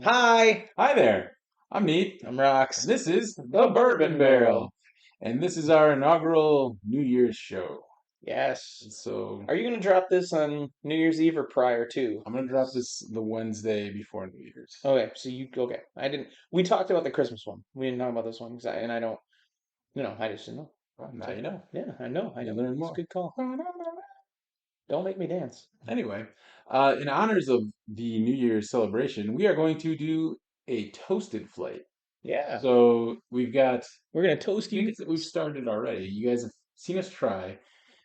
Hi, Hi there. I'm Neat, I'm and Rox. this is the Bourbon Barrel, and this is our inaugural New Year's show. Yes. So Are you gonna drop this on New Year's Eve or prior to? I'm gonna drop this the Wednesday before New Year's. Okay, so you okay? I didn't. We talked about the Christmas one. We didn't talk about this one and I don't. I just didn't know. Well, now So you know. yeah, I know. I You know. learn It's a more. good call. Don't make me dance. Anyway, in honors of the New Year's celebration, we are going to do a toasted flight. Yeah, So we've got we're gonna toast you things that we've guys. started already. You guys have seen us try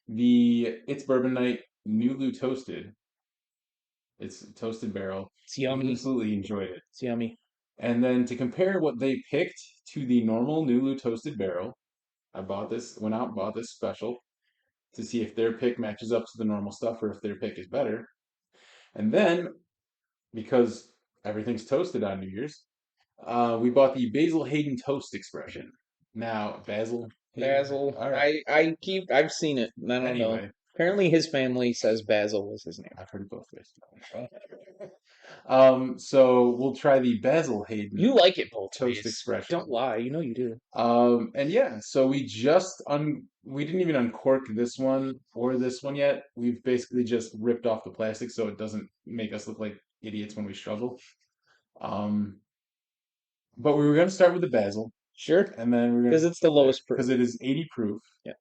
the It's Bourbon Night Nulu Toasted. It's a toasted barrel. It's yummy. Absolutely enjoyed it. It's yummy. And then to compare what they picked to the normal Nulu toasted barrel, went out and bought this special to see if their pick matches up to the normal stuff or if their pick is better. And then, because everything's toasted on New Year's, we bought the Basil Hayden toast expression. Now, Basil Hayden, Basil. all right. I've seen it. I don't know. Anyway, Apparently, his family says Basil was his name. I've heard it both ways. So we'll try the Basil Hayden You like it both toast ways. Don't expression. lie. You know you do. And yeah, so we didn't even uncork this one or this one yet. We've basically just ripped off the plastic so it doesn't make us look like idiots when we struggle. Um, but we were going to start with the basil, Sure. and then we're going Because to it's the lowest proof. because it is 80 proof, Yeah.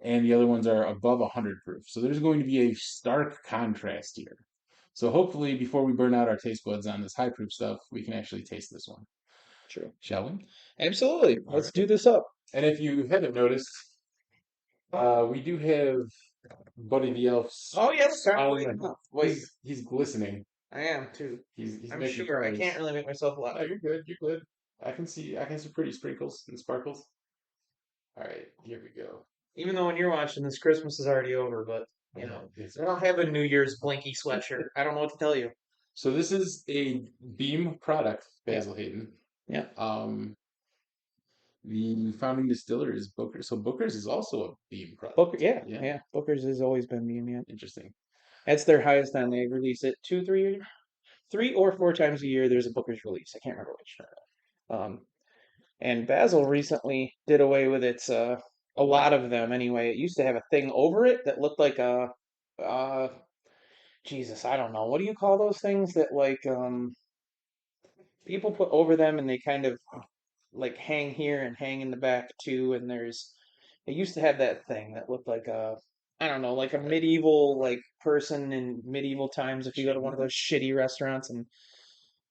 and the other ones are above 100 proof. So there's going to be a stark contrast here. So hopefully, before we burn out our taste buds on this high proof stuff, we can actually taste this one, True. shall we? Absolutely. All Let's right. do this up. And if you haven't noticed, we do have Buddy the Elf Oh yes, smiling. wait. He's glistening. I am too. He's I'm making sure I colors. can't really make myself Oh, laugh. you're good. You're good. I can see pretty sprinkles and sparkles. All right, here we go. Even though when you're watching this, Christmas is already over, but I don't have a New Year's blinky sweatshirt. I don't know what to tell you. So this is a Beam product, Yeah, Basil Hayden. yeah. Um, the founding distiller is Booker. So Booker's is also a Beam Booker, product. yeah, Yeah, yeah. Booker's has always been medium. Yeah. interesting. That's their highest on. They release it 3 or 4 times a year. There's a Booker's release. I can't remember which. Um, and Basil recently did away with its. A lot of them anyway. It used to have a thing over it that looked like a. Uh, Jesus, I don't know. What do you call those things that people put over them and they kind of like hang here and hang in the back too? And there's it used to have that thing that looked like a I don't know, like a medieval like person in medieval times if you go to one of those shitty restaurants and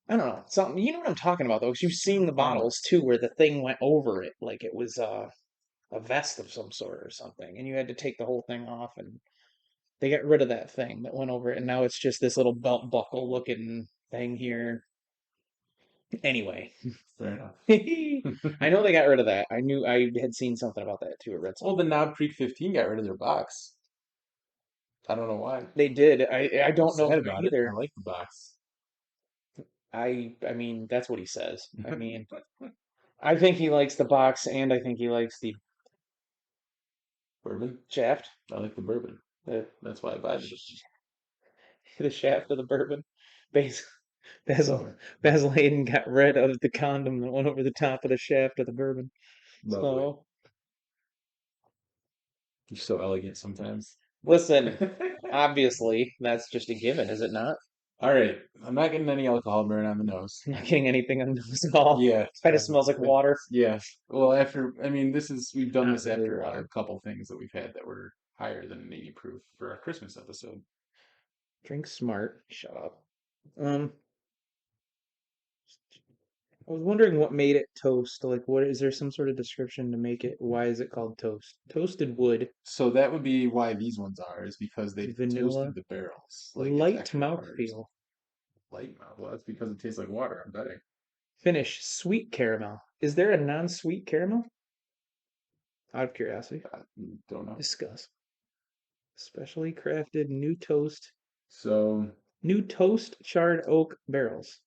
I don't know, something you know what I'm talking about though, because you've seen the Oh, bottles too where the thing went over it like it was a vest of some sort or something, and you had to take the whole thing off and they got rid of that thing that went over it, and now it's just this little belt buckle looking thing here. Anyway, fair enough. I know they got rid of that. I knew I had seen something about that too. I read Well, something. the Knob Creek 15 got rid of their box. I don't know why. They did. I I'm don't know sad why about it. I either. like the box. I mean that's what he says. I mean I think he likes the box and I think he likes the Bourbon. shaft. I like the bourbon. The That's why I buy the the shaft of the bourbon. Basil Basil bourbon. Basil Hayden got rid of the condom that went over the top of the shaft of the bourbon. Lovely. So You're so elegant sometimes. listen, obviously that's just a given, is it not? All right. I'm not getting any alcohol burn on the nose. I'm not getting anything on this at all. Yeah. Kind of smells like water. Yeah. Well, we've done Not this really after a water. couple things that we've had that were higher than an 80 proof for our Christmas episode. Drink smart. Shut up. Um, I was wondering what made it toast. Like, what is there some sort of description to make it? Why is it called toast? Toasted wood, So that would be why these ones are, is because they vanilla, toasted the barrels. Like it's light extra hard. mouthfeel. Light mouth. Well, that's because it tastes like water, I'm betting. Finish, sweet caramel. Is there a non-sweet caramel? Out of curiosity. I don't know. Discuss. Specially crafted So new toast charred oak barrels.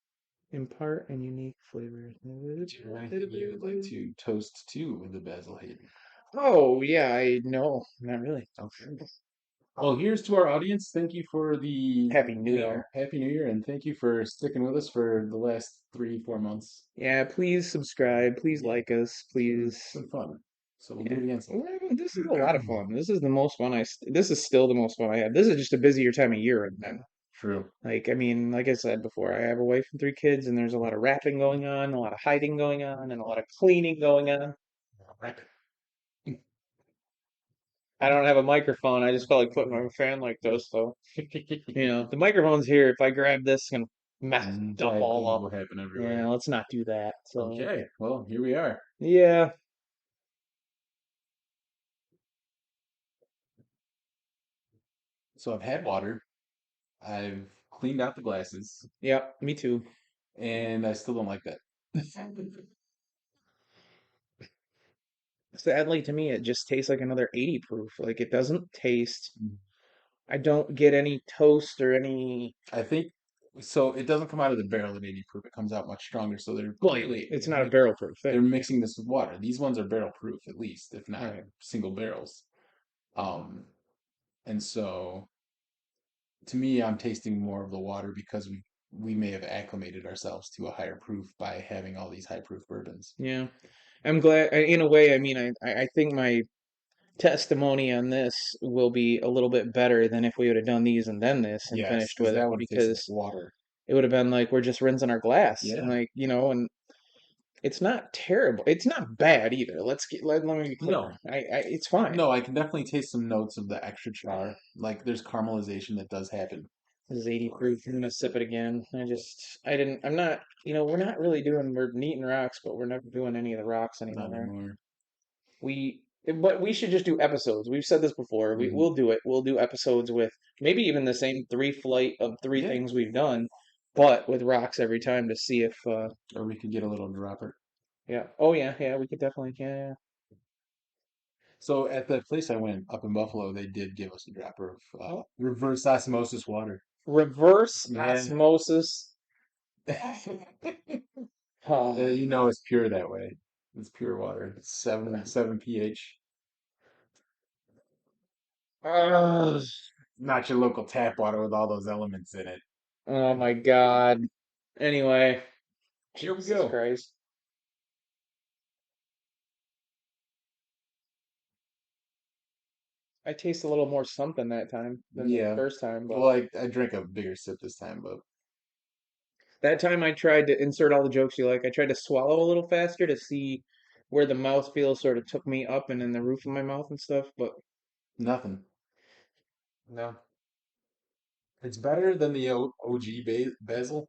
Impart and unique flavors. do you have anything you would like to toast to with the Basil Hayden? Oh, yeah, I know. Not really. Okay. Well, here's to our audience. Thank you for the, Happy New Year. Happy New Year, and thank you for sticking with us for the last 3, 4 months. Yeah, please subscribe. Please Yeah, like us. it's Please. been fun. So we'll do Yeah. it again This is a lot of sometime. fun. This is the most fun this is still the most fun I have. This is just a busier time of year right now. True. Like, I mean, like I said before, I have a wife and 3 kids, and there's a lot of wrapping going on, a lot of hiding going on, and a lot of cleaning going on. Right. I don't have a microphone. I just felt like putting my fan like this, so the microphone's here. If I grab this, it's gonna mess stuff Bad all things up. will happen Yeah, everywhere. let's not do that. So, Okay, well, here we are. yeah, So I've had water, I've cleaned out the glasses, yeah, me too. and I still don't like that. Sadly, to me, it just tastes like another 80 proof. Like it doesn't taste. I don't get any toast or any. I think so. It doesn't come out of the barrel at 80 proof. It comes out much stronger. So they're Well, clearly it's not a barrel proof they're thing. mixing this with water. These ones are barrel proof at least, if All not right. single barrels. Um, and so to me, I'm tasting more of the water because we may have acclimated ourselves to a higher proof by having all these high proof bourbons. Yeah, I'm glad. In a way, I mean, I think my testimony on this will be a little bit better than if we would have done these and then this and Yes, finished because with it that would have tasted like because water. it would have been like we're just rinsing our glass and Yeah. like and it's not terrible. It's not bad either. Let me be clear. No, It's fine. no, I can definitely taste some notes of the extra char. Like there's caramelization that does happen. This is 80 proof. I'm gonna sip it again. I didn't. I'm not. We're not really doing. We're neating rocks, but we're never doing any of the rocks Not anymore. anymore. But we should just do episodes. We've said this before. Hmm. We'll do it. We'll do episodes with maybe even the same three flight of three Yeah. things we've done, but with rocks every time to see if, Or we could get a little dropper. yeah. Oh yeah, yeah. We could definitely, yeah, yeah. So at the place I went up in Buffalo, they did give us a dropper of Oh, reverse osmosis water. reverse Yeah. osmosis. You know it's pure that way. It's pure water. It's seven pH. Oh, Not your local tap water with all those elements in it. oh my God. Anyway, Here we Jesus go. Christ. I taste a little more something that time than the Yeah. first time, but Well, I drank a bigger sip this time, but that time I tried to insert all the jokes you like. I tried to swallow a little faster to see where the mouthfeel sort of took me up and in the roof of my mouth and stuff, but nothing. no. It's better than the OG basil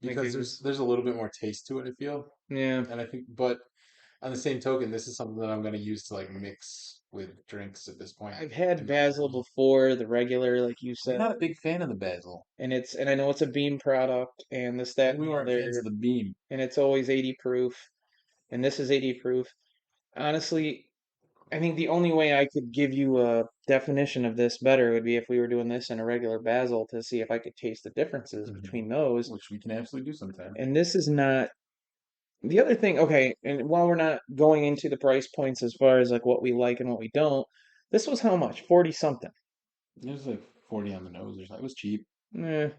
Like because it was, there's a little bit more taste to it, I feel. yeah. And I think, but on the same token, this is something that I'm going to use to like mix with drinks at this point. I've had And basil before, the regular, like you I'm said, not a big fan of the basil. and I know it's a Beam product and this, that, And we and the weren't fans other, of the beam. and it's always 80 proof, and this is 80 proof. Honestly, I think the only way I could give you a definition of this better would be if we were doing this in a regular basil to see if I could taste the differences Hmm. between those. Which we can absolutely do sometime. And this is not the other thing. Okay, and while we're not going into the price points as far as like what we like and what we don't, this was how much? 40 something. It was like 40 on the nose or something. It was cheap. Eh,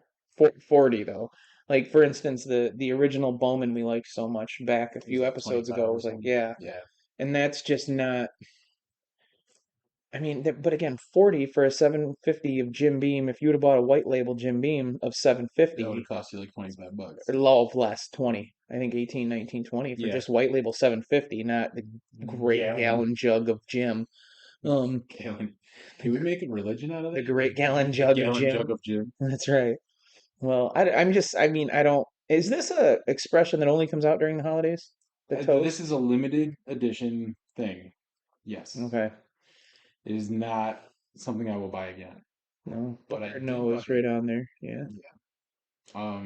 40 though. Like for instance, the original Bowman we liked so much back a It was few like episodes 25 ago or was like, something. yeah. Yeah. And that's just not. I mean, but again, 40 for a 750 of Jim Beam. If you would have bought a white label Jim Beam of That would have 750, cost you like 25 bucks. or low of less 20. I think 18, 19, 20 for Yeah. just white label 750, not the great Gallon. gallon jug of Jim. Um, Gallon. the, Can we make a religion out of the that? great gallon The jug of gallon jug Jim. of gin. That's right. Well, I'm just, I mean, I don't. Is this a expression that only comes out during the holidays? The This toast? is a limited edition thing. Yes. Okay. It is not something I will buy again. No, But I Booker did no buy is it. right on there. Yeah. Yeah.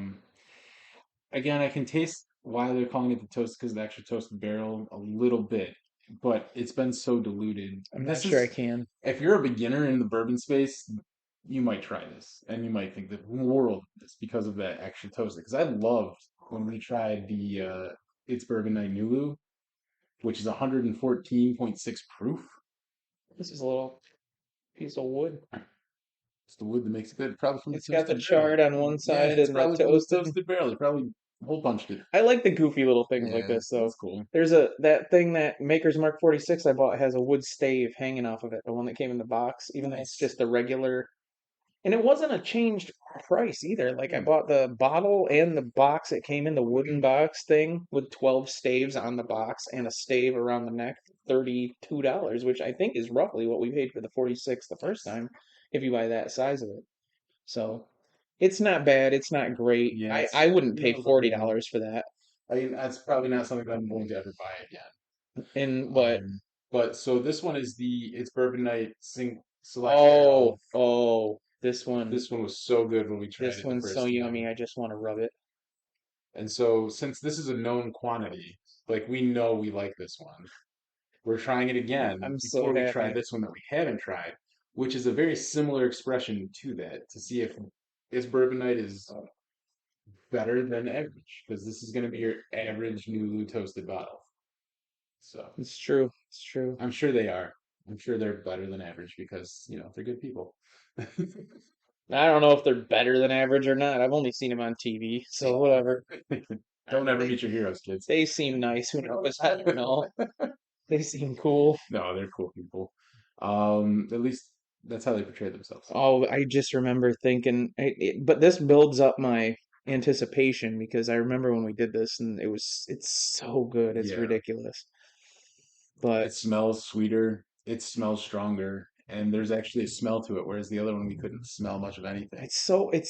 Again, I can taste why they're calling it the toast because the extra toasted barrel a little bit, but it's been so diluted. I'm not This sure I is can. if you're a beginner in the bourbon space, you might try this and you might think the world of this because of that extra toasted. Because I loved when we tried the It's Bourbon Night Nulu, which is 114.6 proof. This is a little. Piece of wood. It's the wood that makes it good. Probably from the It's got the toasted barrel. chard on one Yeah, side it's and the probably from the toasted. toasted barrel. They probably hole punched it. I like the goofy little things like Yeah, this, though. that's cool. There's that thing that Maker's Mark 46 I bought has a wood stave hanging off of it, the one that came in the box, even though it's Nice. just the regular. And it wasn't a changed price either. Like I Hmm. bought the bottle and the box. It came in the wooden box thing with 12 staves on the box and a stave around the neck, $32, which I think is roughly what we paid for the 46 the first Nice. time if you buy that size of it. So it's not bad. It's not great. Yeah, I it's wouldn't pay middle of the road. $40 for that. I mean, that's probably not something that I'm going to ever buy again. And what? But so this one is it's Bourbon Night Select Oh, Barrel. oh, this one. This one was so good when we tried This it the one's so first yummy. time. I just want to rub it. And so since this is a known quantity, like we know we like this one, we're trying it again I'm so before we try happy. this one that we haven't tried, which is a very similar expression to that, to see if this Bourbon Night is better than average, because this is going to be your average Nulu toasted bottle. So It's true. It's true. I'm sure they are. I'm sure they're better than average because, they're good people. I don't know if they're better than average or not. I've only seen them on TV, so whatever. Don't ever They meet your heroes, kids. they seem nice. Who knows? I don't know. They seem cool. No, they're cool people. At least that's how they portray themselves. Oh, I just remember thinking, but this builds up my anticipation because I remember when we did this and it's so good. It's Yeah. ridiculous. But It smells sweeter, it smells stronger, and there's actually a smell to it, whereas the other one we couldn't smell much of anything. it's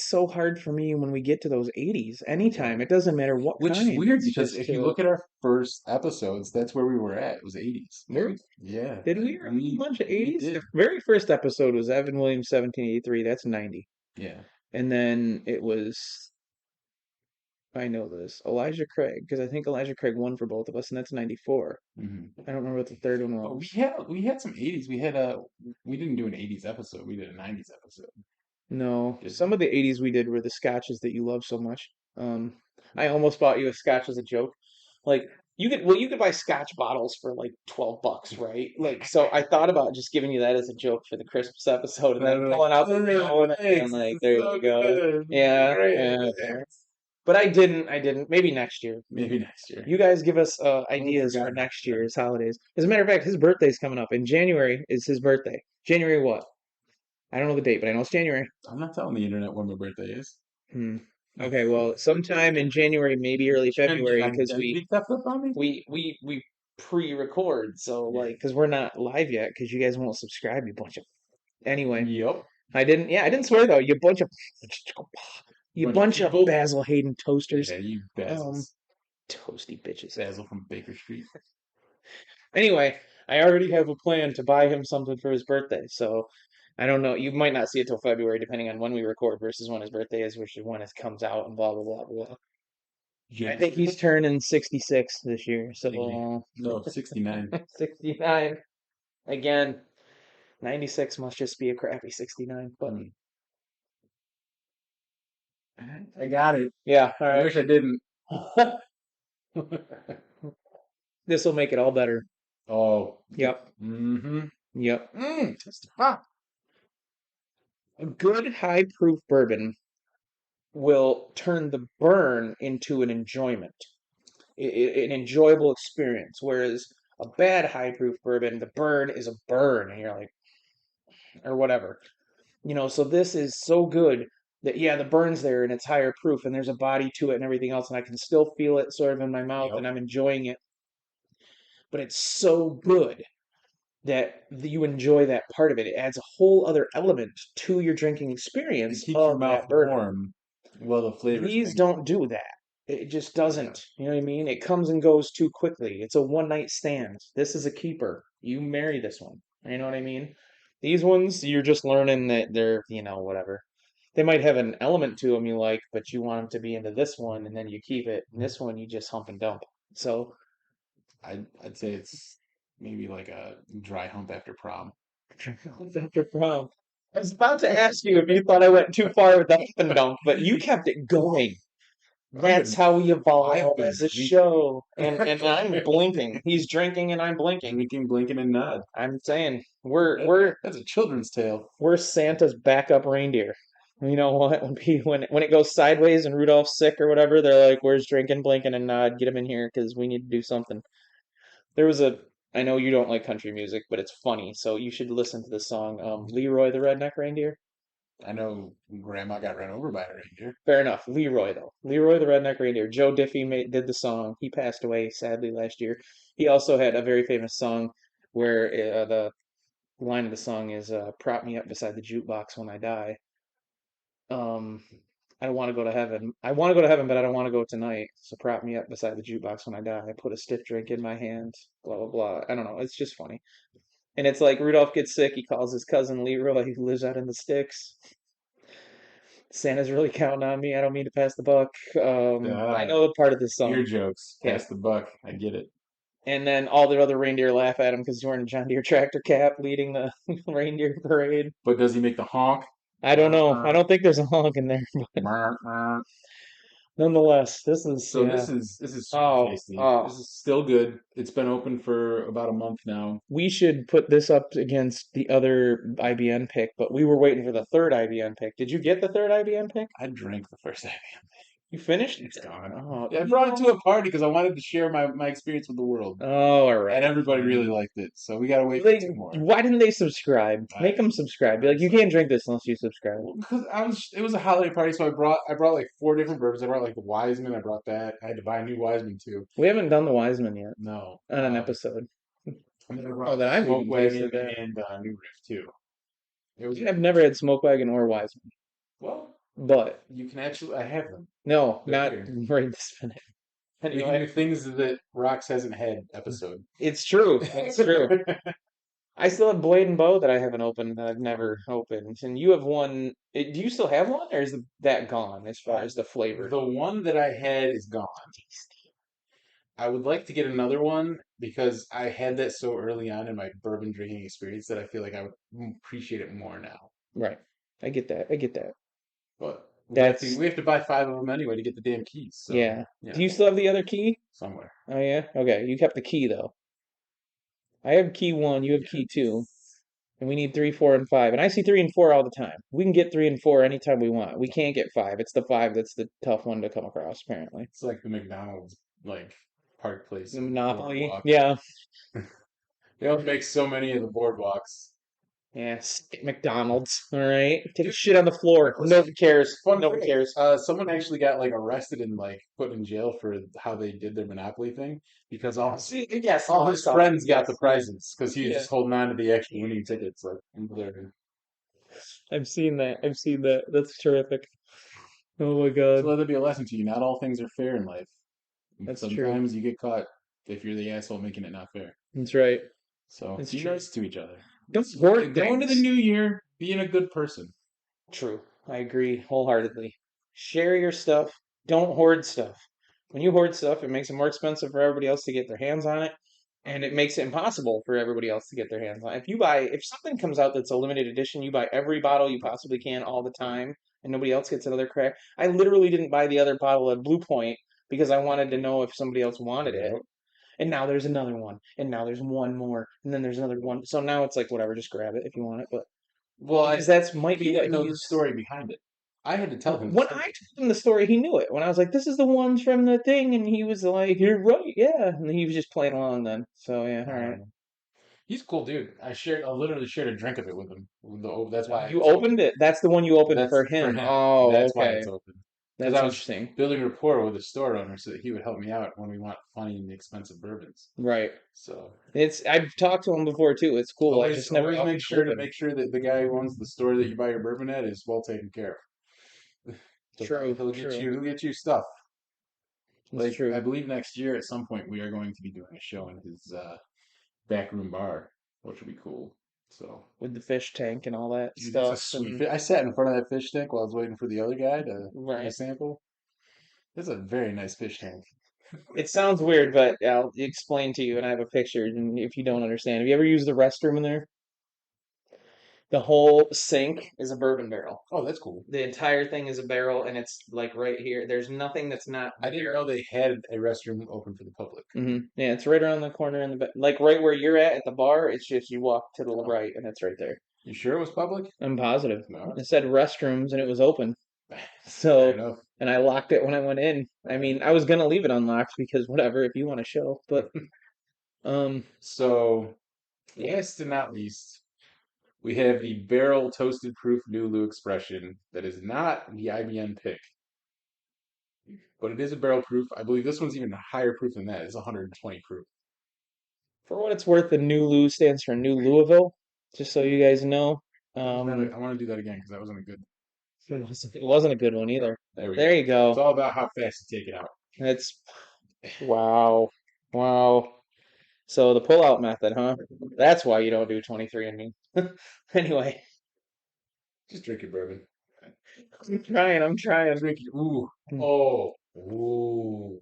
so hard for me when we get to those 80s. Anytime, it doesn't matter what Which is kind. weird It's because just if you look at our first episodes, that's where we were at. It was 80s. very. Yeah, Did we review a bunch of we 80s? The did. very first episode was Evan Williams 1783. That's 90. Yeah. And then it was, I know this, Elijah Craig, because I think Elijah Craig won for both of us, and that's 94. Hmm. I don't remember what the third one But was. we had some 80s. We didn't do an 80s episode. We did a 90s episode. No, Did some of the 80s we did were the scotches that you love so much. I almost bought you a scotch as a joke. Like you could buy scotch bottles for like $12, right? Like so I thought about just giving you that as a joke for the Christmas episode and I then was like, pulling out the oh, phone and thanks. like This is there so you go. good. This is Yeah, great. yeah, yeah. But I didn't. Maybe next year. Maybe next year. You guys give us I won't ideas forget for about next that. year's holidays. As a matter of fact, his birthday's coming up. In January is his birthday. January what? I don't know the date, but I know it's January. I'm not telling the internet when my birthday is. Hmm. Okay, well, sometime in January, maybe early Trying to get February, because we identity theft up on me? we we we pre-record, so Yeah. like, because we're not live yet, because you guys won't subscribe, you bunch of. Anyway, Yep. I didn't. Yeah, I didn't swear though. You bunch of. You Bunch of bunch of people. Basil Hayden toasters. Yeah, you Um, Bazils. toasty bitches. Basil from Baker Street. Anyway, I already have a plan to buy him something for his birthday, so I don't know. You might not see it till February, depending on when we record versus when his birthday is, which is when it comes out, and blah blah blah blah. I think January. he's turning 66 this year, Maybe. so No, 69. 69 again. 96 must just be a crappy 69, but Hmm. I got it. yeah, all I right. wish I didn't. This will make it all better. Oh. Yep, Mm-hmm. yep. Just hot. A good high proof bourbon will turn the burn into an enjoyment, an enjoyable experience, whereas a bad high proof bourbon, the burn is a burn, and you're like, or whatever. So this is so good that yeah, the burn's there and it's higher proof and there's a body to it and everything else, and I can still feel it sort of in my mouth Yep. and I'm enjoying it. But it's so good that you enjoy that part of it. It adds a whole other element to your drinking It experience keeps your of mouth that bourbon. warm while the flavors These bring it. don't do that. It just Yeah. doesn't. You know what I mean? It comes and goes too quickly. It's a one night stand. This is a keeper. You marry this one. You know what I mean? These ones, you're just learning that they're, whatever. They might have an element to them you like, but you want them to be into this one, and then you keep it. And this one, you just hump and dump. So, I'd say it's maybe like a dry hump after prom. after prom. I was about to ask you if you thought I went too far with the hump and dump, but you kept it going. I've That's been how we I've evolve been as a drinking, show. And I'm blinking. He's drinking and I'm blinking. drinking, blinking, and nod. I'm saying we're That's a children's tale. we're Santa's backup reindeer. You know what? When it goes sideways and Rudolph's sick or whatever, they're like, "Where's drinking, blinking, and nod? Get him in here because we need to do something." There was a. I know you don't like country music, but it's funny, so you should listen to the song "Leroy the Redneck Reindeer." I know Grandma got run over by a reindeer. Fair enough. Leroy though. Leroy the Redneck Reindeer. Joe Diffie did the song. He passed away sadly last year. He also had a very famous song where the line of the song is "Prop me up beside the jukebox when I die." Um, I don't want to go to heaven. I want to go to heaven, but I don't want to go tonight. So prop me up beside the jukebox when I die. I put a stiff drink in my hand. Blah blah blah. I don't know. It's just funny. And it's like Rudolph gets sick. He calls his cousin Leroy, who lives out in the sticks. Santa's really counting on me. I don't mean to pass the buck. I Uh, know the part of this Ear song. jokes. Yeah. Pass the buck. I get it. And then all the other reindeer laugh at him because he's wearing a John Deere tractor cap leading the reindeer parade. But does he make the honk? I don't know. I don't think there's a honk in there. Nonetheless, this is, So yeah. this is super Oh, tasty. oh. This is still good. It's been open for about a month now. We should put this up against the other IBN pick, but we were waiting for the third IBN pick. Did you get the third IBN pick? I drank the first time. You finished? It's gone. Oh, Yeah, I brought it to a party because I wanted to share my experience with the world, oh, all and right. everybody really Fine. liked it. So we gotta wait for Like, two more. why didn't they subscribe? I, Make them subscribe. Be I'm like, you sorry. can't drink this unless you subscribe. Well, because it was a holiday party, so I brought like four different bourbons. I brought like the Wiseman. I brought that. I had to buy a new Wiseman too. We haven't done the Wiseman yet No. on an episode. And then I Oh, brought that I've Smoke even Wagon tasted that. and New Riff too. It was I've never had Smoke Wagon or Wiseman, well. but You can actually. I have them. no, They're not here. right this minute. We can Anyway, do things that Rox hasn't had episode. it's true. It's true. I still have Blade and Bow that I haven't opened that I've never opened. And you have one. Do you still have one, or is that gone as far as the flavor? The one that I had is gone. I would like to get another one because I had that so early on in my bourbon drinking experience that I feel like I would appreciate it more now. Right. I get that. I get that. But That's we have to buy five of them anyway to get the damn keys. So yeah. yeah, Do you still have the other key? somewhere. Oh yeah. Okay. You kept the key though. I have key one. You have key two, Yes. and we need three, four, and five. And I see three and four all the time. We can get three and four anytime we want. We can't get five. It's the five that's the tough one to come across. Apparently. It's like the McDonald's like Park Place The of Monopoly. Boardwalk. Yeah. They don't make so many of the boardwalks. Yeah, McDonald's. All right. Take a shit on the floor. No one cares. Fun No one fact, cares. someone actually got like arrested and like put in jail for how they did their Monopoly thing because See, yes, all his friends got the yes, prizes because he was yeah. just holding on to the extra winning tickets. Like, they're- I've seen that. I've seen that. That's terrific. Oh my so God. let that be a lesson to you. Not all things are fair in life. That's true. Sometimes you get caught if you're the asshole making it not fair. That's right. So That's be true. nice to each other. Don't hoard Go into the things. new year being a good person. True. I agree wholeheartedly. Share your stuff. Don't hoard stuff. When you hoard stuff, it makes it more expensive for everybody else to get their hands on it, and it makes it impossible for everybody else to get their hands on it. If something comes out that's a limited edition, you buy every bottle you possibly can all the time, and nobody else gets another crack. I literally didn't buy the other bottle of Blue Point because I wanted to know if somebody else wanted it. Yep. And now there's another one, and now there's one more, and then there's another one. So now it's like whatever, just grab it if you want it. But Well, because that's might he be what didn't know the he's. story behind it. I had to tell him the When I story. told him the story, he knew it. When I was like, "This is the ones from the thing," and he was like, "You're right, yeah," and he was just playing along then. So yeah, all right. He's a cool dude. I literally shared a drink of it with him. That's why You it's open. opened it. That's the one you opened That's for for him. him. Oh, That's why it's okay. open. Because That's I was interesting. building rapport with the store owner so that he would help me out when we want funny and expensive bourbons. Right. So It's. I've talked to him before too. It's cool. I just never always got make it sure to open. make sure that the guy who owns the store that you buy your bourbon at is well taken care of. True. True. He'll get you stuff. It's Like I true. believe next year at some point we are going to be doing a show in his backroom bar, which would be cool. So With the fish tank and all that dude, it's a stuff, sweet and fish. I sat in front of that fish tank while I was waiting for the other guy to right. sample. It's a very nice fish tank. It sounds weird, but I'll explain to you, and I have a picture. And if you don't understand, have you ever used the restroom in there? The whole sink is a bourbon barrel. Oh, that's cool. The entire thing is a barrel, and it's like right here. There's nothing that's not I didn't know they had a restroom open for the public. Yeah, it's right around the corner in the back, like right where you're at the bar. It's just you walk to the Oh, right, and it's right there. you sure it was public? I'm positive. No, It said restrooms, and it was open. fair So, enough. and I locked it when I went in. I mean, I was gonna leave it unlocked because whatever, if you want to show, but um, So, last and not least, we have the barrel toasted proof Nulu expression that is not the IBM pick, but it is a barrel proof. I believe this one's even higher proof than that. It's 120 proof. for what it's worth, the New Lou stands for New Louisville. Just so you guys know. I want to do that again because that wasn't a good. It wasn't a good one either. There we There go. you It's go. all about how fast you take it out. That's wow, wow. So the pull-out method, huh? That's why you don't do 23andMe. Anyway, Just drink your bourbon. I'm trying. I'm trying. Drink your. Ooh. Oh. Ooh.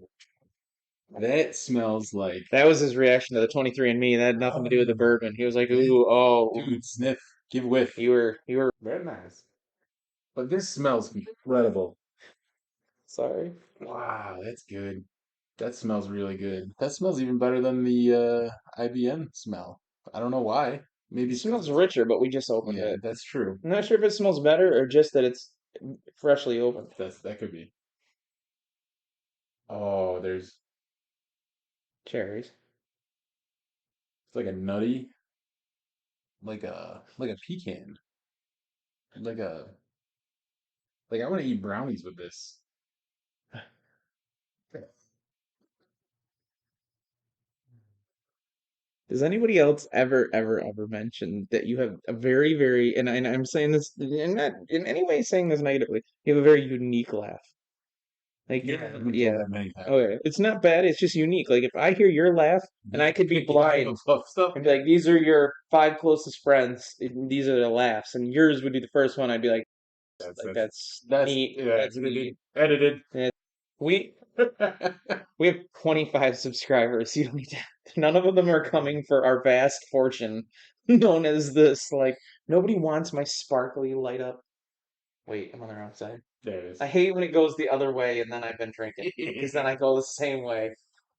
That smells like. That was his reaction to the 23andMe. That had nothing to do with the bourbon. He was like, "Ooh, oh, Dude, sniff. Give whiff. you were Very nice. But this smells incredible. sorry." Wow, that's good. That smells really good. That smells even better than the IBM smell. I don't know why. Maybe It it's because smells it's. richer, but we just opened Yeah, it. that's true. I'm not sure if it smells better or just that it's freshly opened. That could be. Oh, there's Cherries. it's like a nutty, like a pecan, like a like I want to eat brownies with this. Does anybody else ever mention that you have a very, very, and I'm saying this, and not in any way saying this negatively, you have a very unique laugh. Like, Yeah, I've been told yeah. that many times. Okay. It's not bad. It's just unique. Like, if I hear your laugh and I could be blind Puff stuff. and be like, these are your five closest friends, and these are their laughs, and yours would be the first one, I'd be That's like, that's that's that's neat. yeah, That's edited. neat. Edited. Yeah. We we have 25 subscribers. You don't need to, none of them are coming for our vast fortune known as this. Like, nobody wants my sparkly light up. Wait, I'm on the wrong side. There it I is. hate when it goes the other way and then I've been drinking because then I go the same way.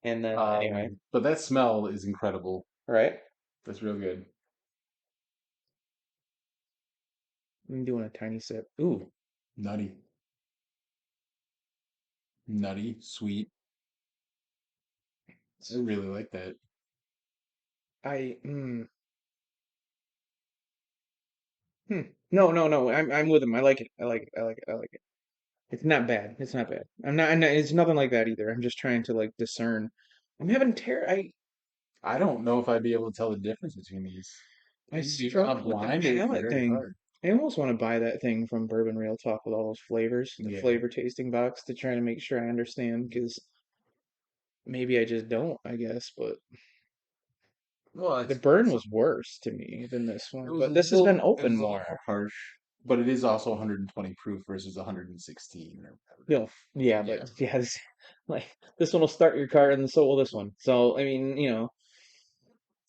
And then, anyway, But that smell is incredible. right? That's real good. I'm doing a tiny sip. Ooh, Nutty, nutty, sweet. I really like that. I, hmm. No, no, no. I'm with him. I like it. I like it. I like it. I like it. It's not bad. It's not bad. I'm not. It's nothing like that either. I'm just trying to like discern. I'm having I don't know if I'd be able to tell the difference between these. I Even on struggle with the blind, it's palate very thing. hard. I almost want to buy that thing from Bourbon Real Talk with all those flavors, the Yeah. flavor tasting box, to try to make sure I understand. Because maybe I just don't. I guess, but Well, the it's burn so was worse to me than this it one. was a But this has been little it open was a little more. more harsh, but it is also 120 proof versus 116 or whatever. You know, yeah, Yeah. but yeah, like this one will start your car, and so will this one. So I mean,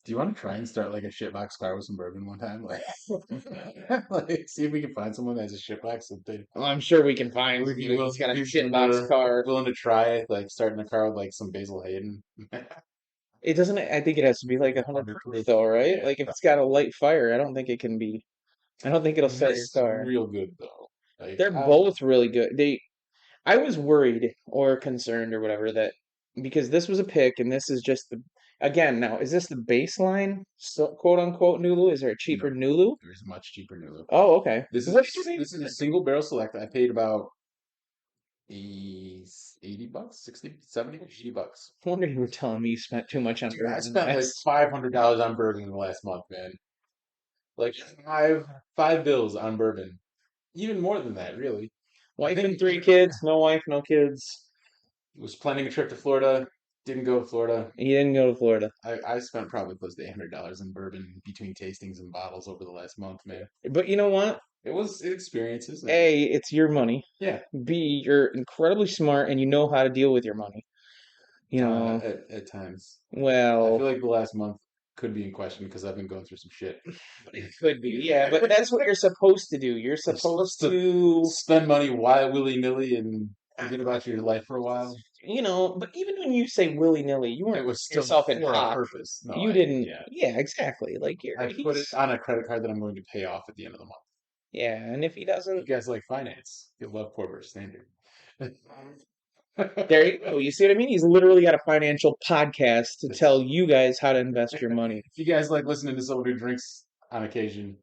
Do you want to try and start like a shitbox car with some bourbon one time? Like, like see if we can find someone that has a shitbox that they well, I'm sure we can find would be somebody that's willing, got a be shitbox car. willing to try like starting a car with like some Basil Hayden. It doesn't. I think it has to be like 100 100 proof proof. though, right? Yeah. Like if it's got a light fire, I don't think it can be. I don't think it'll set your This is car. real good though. Like They're both really good. I was worried or concerned or whatever that because this was a pick and this is just the again now is this the baseline so, quote unquote Nulu? Is there a no, cheaper Nulu? there's a much cheaper Nulu. Oh, okay. This is What did you pay this is for a it? single barrel select. I paid about 80 bucks, 60, 70, $80. I wonder you were telling me you spent too much on Dude, I bourbon spent like last. $500 on bourbon in the last month, man. Like five bills on bourbon. Even more than that, really. I Wife and think three kids, no wife, no kids. was planning a trip to Florida, didn't go to Florida. He didn't go to Florida. I spent probably close to $800 on bourbon between tastings and bottles over the last month, man. But you know what? It was an experience, isn't it? A, it's your money. Yeah. B, you're incredibly smart and you know how to deal with your money. You know, At times. I feel well, like the last month. could be in question because I've been going through some shit. It could be, yeah, but that's what you're supposed to do. You're You're supposed supposed to to, spend money willy nilly and forget about your life for a while. but even when you say willy-nilly, you It weren't was putting still yourself in for a hock. purpose. No, You I didn't, yeah. yeah, exactly. I put it on a credit card that I'm going to pay off at the end of the month. yeah, and if he If you doesn't, guys like finance, you'll love Porter Standard. there you go. You see what I mean? He's literally got a financial podcast to tell you guys how to invest your money. If you guys like listening to someone who drinks on occasion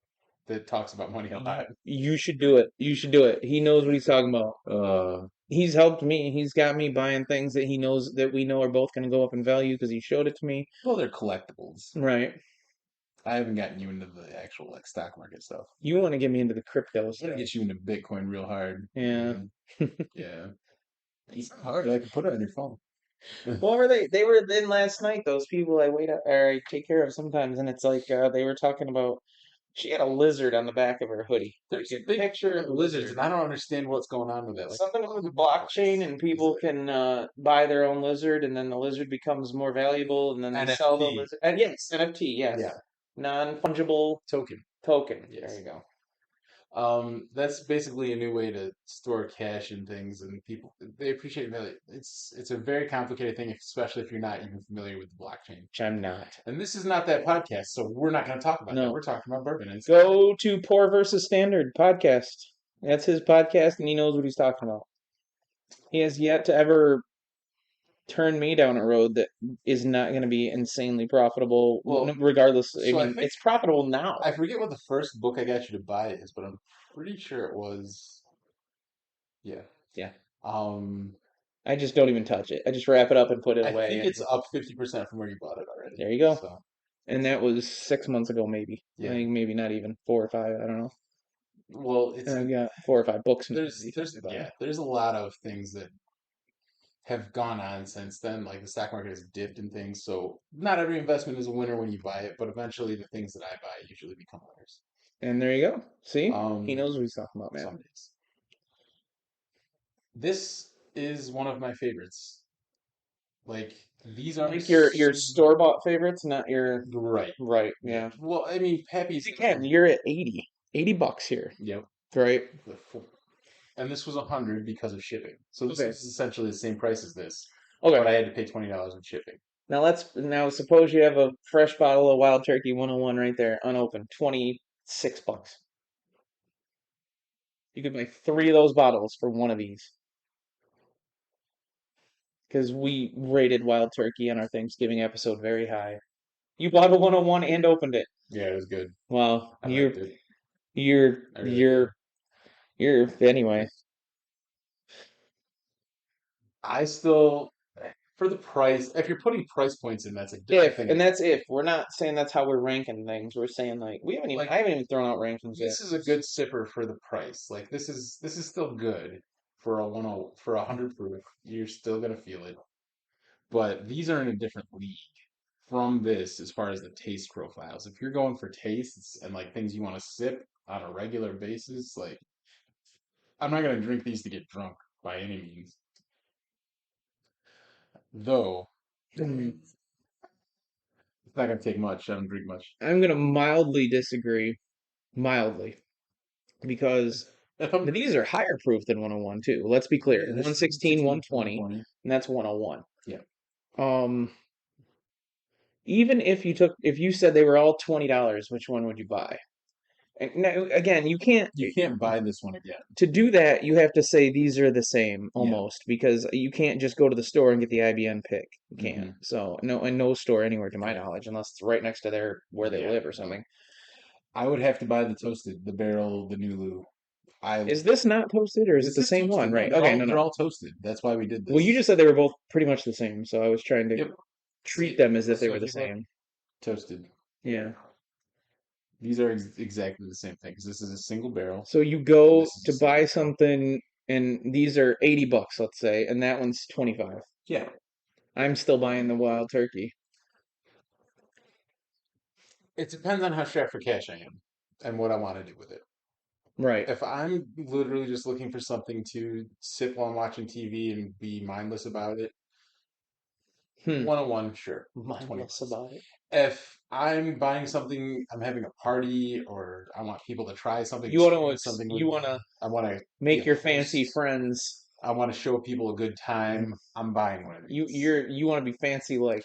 that talks about money a lot, You should do it. You should do it. He knows what he's talking about. uh, He's helped me. He's got me buying things that he knows that we know are both going to go up in value because he showed it to me. well, they're collectibles. Right. I haven't gotten you into the actual like stock market stuff. You want to get me into the crypto I'm gonna stuff. get you into Bitcoin real hard. Yeah. Yeah. It's not hard. I can put it on your phone. What were they? They were in last night. Those people I wait up or I take care of sometimes, and it's like they were talking about. She had a lizard on the back of her hoodie. There's Like a big picture of a lizards, lizard. and I don't understand what's going on with that. Like, Something with blockchain, and people can buy their own lizard, and then the lizard becomes more valuable, and then they sell the NFT. lizard. And yes, NFT, yes, Yeah, non-fungible token. token. There Yes. you go. That's basically a new way to store cash and things, and people they appreciate it. It's a very complicated thing, especially if you're not even familiar with the blockchain. Which I'm not. And this is not that podcast, so we're not going to talk about that. No. We're talking about bourbon. Go to Poor versus Standard podcast. That's his podcast, and he knows what he's talking about. He has yet to ever turn me down a road that is not going to be insanely profitable, Well, regardless. I so I mean, think it's profitable now. I forget what the first book I got you to buy is, but I'm pretty sure it was yeah. Yeah. Um, I just don't even touch it. I just wrap it up and put it I away. think And it's up 50% from where you bought it already. there you go. So And that was 6 months ago, maybe. I yeah. think maybe not even 4 or 5. I don't know. Well, And I've got 4 or 5 books. there's a lot of things that have gone on since then. Like the stock market has dipped and things, so not every investment is a winner when you buy it, but eventually the things that I buy usually become winners. And there you go. See, he Um, knows what he's talking about, man. some days. This is one of my favorites. Like these are Like your store bought favorites, not your right. right. Yeah. Yeah. Well, I mean, Pappy's. Again, you're at 80 bucks here, Yep. right? And this was 100 because of shipping. So this Okay. is essentially the same price as this, Okay. but I had to pay $20 in shipping. Now suppose you have a fresh bottle of Wild Turkey 101 right there, unopened, $26. You could buy 3 of those bottles for one of these. Because we rated Wild Turkey on our Thanksgiving episode very high. You bought a 101 and opened it. Yeah, it was good. Well, I liked it. you're I really you're you're anyway. I still, for the price, if you're putting price points in, that's a different If thing. and that's if we're not saying that's how we're ranking things. We're saying like we haven't even Like I haven't even thrown out rankings yet. this is a good sipper for the price. Like this is still good for a 10 for 100 proof. You're still gonna feel it, but these are in a different league from this as far as the taste profiles. If you're going for tastes and like things you want to sip on a regular basis, like I'm not gonna drink these to get drunk by any means. Though Mm, it's not gonna take much. I don't drink much. I'm gonna mildly disagree, mildly, because If I'm these are higher proof than 101 too. Let's be clear. yeah, this 116, 120, 120. and that's 101. Yeah. Um, even if you said they were all $20, which one would you buy? And now, again, you can't You can't buy this one again. to do that. You have to say these are the same Yeah. almost because you can't just go to the store and get the IBN pick. You can't. Mhm. So no store anywhere to my knowledge, unless it's right next to where they Yeah. live or something. I would have to buy the toasted, the barrel, the Nulu. Is this not toasted or is it This the is same toasted. one? No, Right. they're Okay. all, No. they're No. all toasted. That's why we did Well, you this. just said they were both pretty much the same, so I was trying to Yep. treat them as if they So were if the you look, same. toasted. Yeah. These are exactly the same thing because this is a single barrel So you and go this is a to single buy barrel. something, and these are $80, let's say, and that one's 25. Yeah. I'm still buying the wild turkey. It depends on how strapped for cash I am and what I want to do with it. Right. If I'm literally just looking for something to sip while I'm watching TV and be mindless about it, Hmm. 101, sure, 20 Mindless bucks. about it. If I'm buying something, I'm having a party, or I want people to try something, You want to experience something with you want me. to I want to be a make your fancy host. friends. I want to show people a good time. I'm buying one of these. You want to be fancy like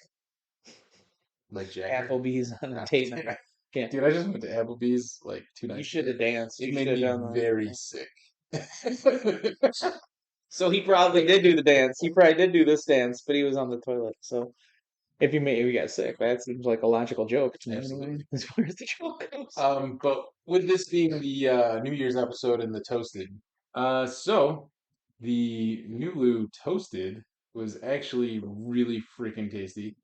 Like Jagger. Applebee's on a God date damn night. it. Yeah, Dude, I just went to Applebee's like two you nights should ago. have danced. It You made should have me done very the. sick. So he probably did do the dance. He probably did do this dance, but he was on the toilet. So if you got sick, that seems like a logical joke to me anyway. Absolutely. As far as the joke goes. But with this being the New Year's episode and the toasted, so the Nulu toasted was actually really freaking tasty.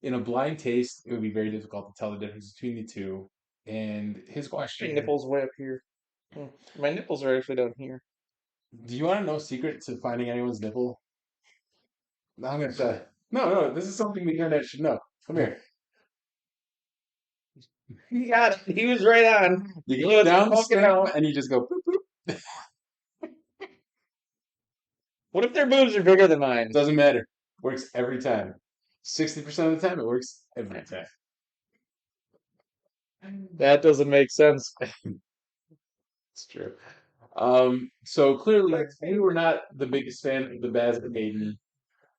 In a blind taste, it would be very difficult to tell the difference between the two. And his My question, nipples way up here. Hmm. My nipples are actually down here. do you want to know a secret to finding anyone's nipple? No, I'm gonna tell you. No, no, this is something the internet should know. Come here. He got it. He was right on. You He go was down the poking stem out. and you just go boop boop. What if their boobs are bigger than mine? Doesn't matter. Works every time. 60% of the time, it works every time. That doesn't make sense. It's true. So clearly, we were not the biggest fan of the Basil Hayden,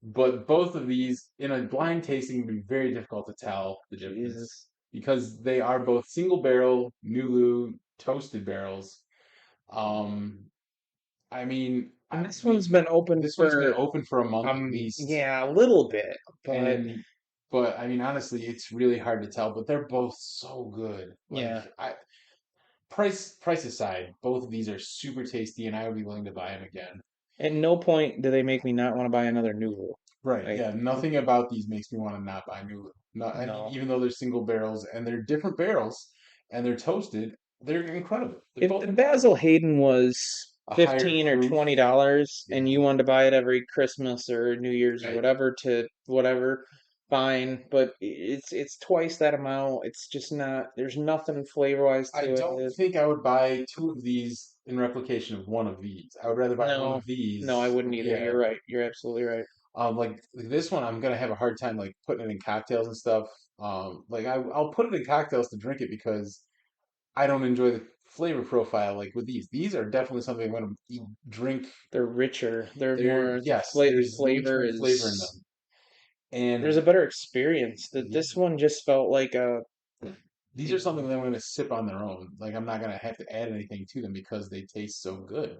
but both of these, in a blind tasting, would be very difficult to tell the difference Jesus. because they are both single barrel Nulu toasted barrels. Um, I mean, And this one's been open this one's been for open for a month at least, yeah, a little bit, but and but I mean, honestly, it's really hard to tell. But they're both so good. Like yeah. price aside, both of these are super tasty, and I would be willing to buy them again. At no point do they make me not want to buy another Nulu. Right. Like Yeah. Nothing about these makes me want to not buy new. Not, I mean, no. even though they're single barrels and they're different barrels and they're toasted, they're incredible. They're If both the incredible. Basil Hayden was A higher 15 or proof. $20 Yeah. and you wanted to buy it every Christmas or New Year's or Right. whatever to whatever, fine. But it's twice that amount. It's just not there's nothing flavor wise I to don't it. think I would buy two of these in replication of one of these. I would rather buy one No. of No, I these. wouldn't either. Yeah. You're right. You're absolutely right. Like this one, I'm gonna have a hard time like putting it in cocktails and stuff. Like I'll put it in cocktails to drink it because I don't enjoy the flavor profile like with these. These are definitely something I'm going to drink. They're richer. They're They're more yes, the there's much flavor more flavor in is them, there's and a better experience. That yeah, this one just felt like a these are something that I'm going to sip on their own. Like I'm not going to have to add anything to them because they taste so good.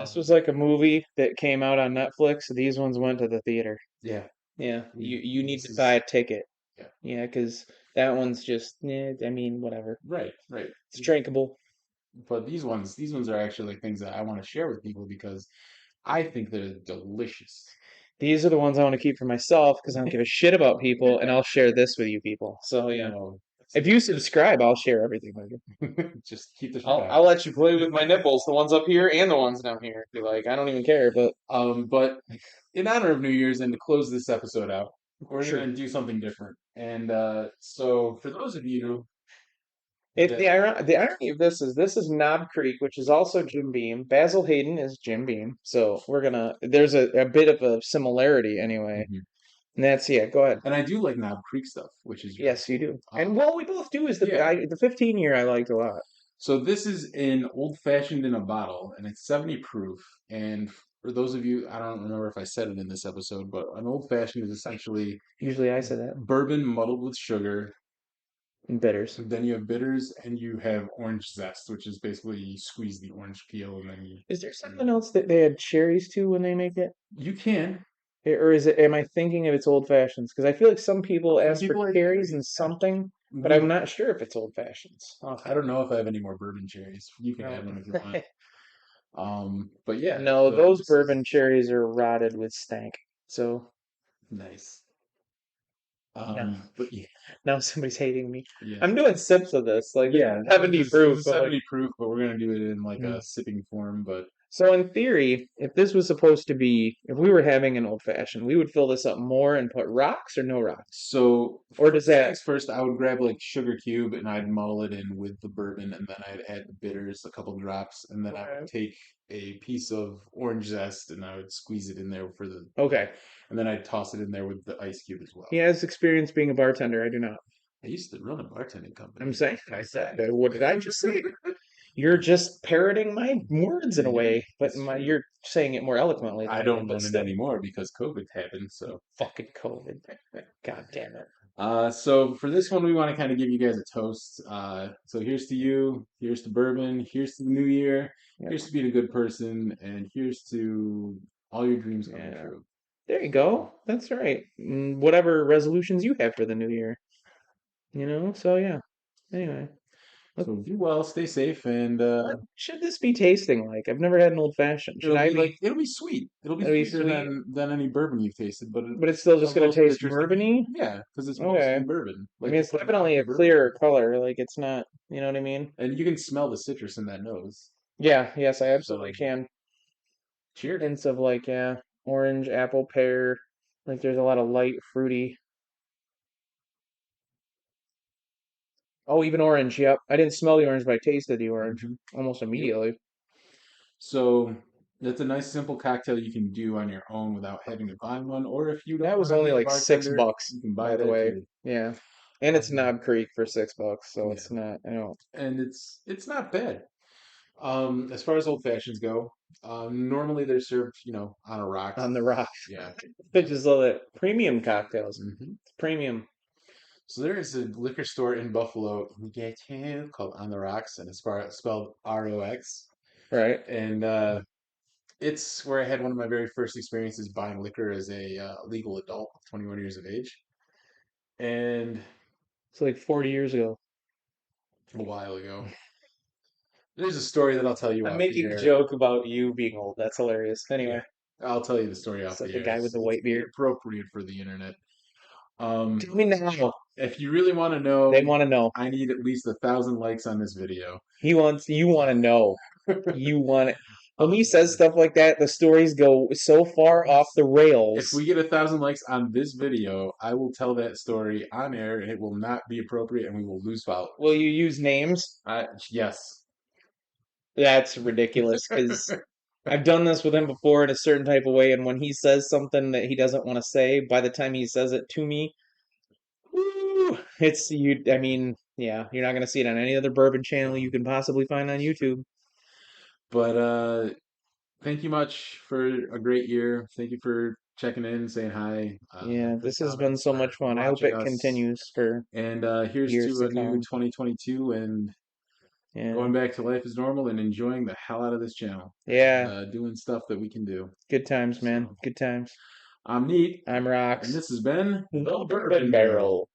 this was Um, like a movie that came out on Netflix. These ones went to the theater. yeah, Yeah, yeah, you need this to buy is a ticket. yeah, Yeah, because that one's just, I mean, whatever. right, right. It's drinkable. But these ones are actually like things that I want to share with people because I think they're delicious. These are the ones I want to keep for myself because I don't give a shit about people, and I'll share this with you people. So yeah, No, if you subscribe, I'll share everything with you. just keep the shit I'll out. I'll let you play with my nipples, the ones up here and the ones down here. If you like, I don't even care. But But in honor of New Year's and to close this episode out, we're sure. gonna do something different. And so for those of you It, that the irony of this is Knob Creek, which is also Jim Beam. Basil Hayden is Jim Beam. So we're gonna there's a bit of a similarity anyway. Mhm. And that's yeah, go ahead. and I do like Knob Creek stuff, which is really Yes, you cool. do. And what we both do is Yeah. the 15 year I liked a lot. So this is an old fashioned in a bottle, and it's 70 proof. And for those of you, I don't remember if I said it in this episode, but an old fashioned is essentially Usually I say that. bourbon muddled with sugar. And bitters. Then you have bitters, and you have orange zest, which is basically you squeeze the orange peel, and then Is there something else that they add cherries to when they make it? you can. Or is it am I thinking of its old fashions? Because I feel like some people Some ask for people add cherries and cherries. Yeah. something, but I'm We not sure if it's old fashions. I Okay. don't know if I have any more bourbon cherries. You can No. add one if you want. But yeah, No, so those this is bourbon cherries are rotted with stank. So nice. no. But yeah, Now somebody's hating me. yeah, I'm doing sips of this, like yeah. 70 This proof, is but like 70 proof, but we're gonna do it in like mm. a sipping form. But So in theory, if this was supposed to be, if we were having an old fashioned, we would fill this up more and put rocks or no rocks? so Or does first that things first, I would grab like sugar cube and I'd muddle it in with the bourbon, and then I'd add the bitters, a couple drops, and then I would okay? take a piece of orange zest and I would squeeze it in there for the, Okay. and then I'd toss it in there with the ice cube as well. He has experience being a bartender. I do not. I used to run a bartending I'm company. saying, I said, what did I just say? You're just parroting my words in a Yeah, way, but it's true. you're saying it more eloquently than I I did, don't but run it still. anymore because COVID happened. So, Fucking COVID. God damn it. so for this one, we want to kind of give you guys a toast. So here's to you. Here's to bourbon. Here's to the new year. Yep. Here's to being a good person, and here's to all your dreams coming Yeah. true. There you go. That's right. Whatever resolutions you have for the new year, So yeah. Anyway, what, So do well, stay safe, and what should this be tasting like? I've never had an old fashioned. Should it'll I be like be? it'll be sweet. It'll be It'll be sweeter sweet, than any bourbon you've tasted, but but it's still a just gonna little taste citrusy. bourbony. Yeah, because it's mostly Okay. bourbon, I like mean, the it's definitely Philadelphia a bourbon clearer barrel. color. Like it's not. You know what I mean? And you can smell the citrus in that nose. Yeah. Yes, I absolutely So can. cheers. Hints of like orange, apple, pear. Like there's a lot of light fruity. Oh, even orange. Yep. I didn't smell the orange, but I tasted the orange Hmm. almost Yep. immediately. So that's a nice simple cocktail you can do on your own without having to buy one. Or if you don't That was want to only be a like six bartender, bucks, you can buy by the that way. too. Yeah. And it's Um, Knob Creek for $6, so yeah, it's not, and it's not bad. As far as old fashions go, normally they're served, on a rocks. on the rocks. Yeah. I just love it. Premium cocktails. Hmm. It's premium, So there is a liquor store in Buffalo, Gatineau, called On the Rocks, and it's spelled ROX. right? And it's where I had one of my very first experiences buying liquor as a legal adult, 21 years of age, and It's like 40 years ago. a while ago. There's a story that I'll tell you I'm off the making a air. joke about you being old. That's hilarious. Yeah, Anyway, I'll tell you the story off it's like the the air. guy with the It's white beard. inappropriate for the internet. Um, Tell me now. if you really want to They know, want to know. I need at least 1,000 likes on this video. You want to know. You want it. When he says Um, stuff like that, the stories go so far off the if we rails. get 1,000 likes on this video, I will tell that story on air, and it will not be appropriate, and we will lose Will followers. you use names? Yes. That's ridiculous because I've done this with him before in a certain type of way, and when he says something that he doesn't want to say, by the time he says it to me, woo, it's you. I mean, yeah, you're not gonna see it on any other bourbon channel you can possibly find on YouTube. But thank you much for a great year. Thank you for checking in, saying hi, Yeah, for the this has been comments, so for much fun. I hope watching it us. continues for And here's years to to a new come. 2022 and Yeah, going back to life as normal and enjoying the hell out of this channel and yeah, doing stuff that we can do. good times, man. So Good times. I'm Neat, I'm and Rocks. this has been The the Bourbon Bourbon Barrel. Barrel.